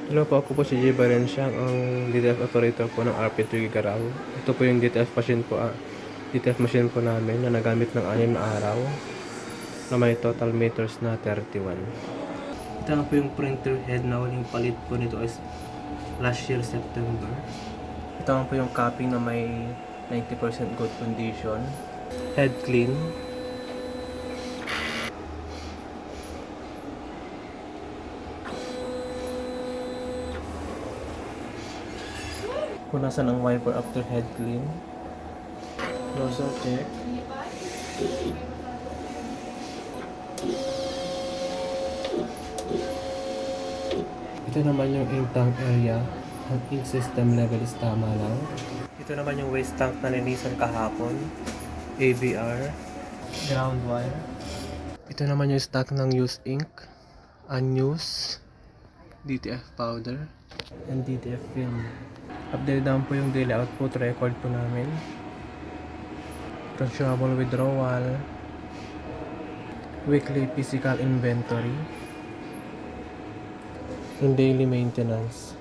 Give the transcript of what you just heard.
Hello po, ako po si J. Valencia, ang DTF operator po ng RP3 Gigaraw. Ito po yung DTF machine po namin na nagamit ng 6 na araw na may total meters na 31. Ito po yung printer head na huling palit po nito is last year September. Ito po yung copy na may 90% good condition. Head clean. Kung nasan ang wiper after head clean. Nozzle check. Ito naman yung ink tank area. Ang ink system level is tama lang. Ito naman yung waste tank na nilisan kahapon. ABR. Ground wire. Ito naman yung stock ng used ink. Unused. DTF powder. And DTF film. Update down po yung daily output record po namin. Consumable withdrawal. Weekly physical inventory. And daily maintenance.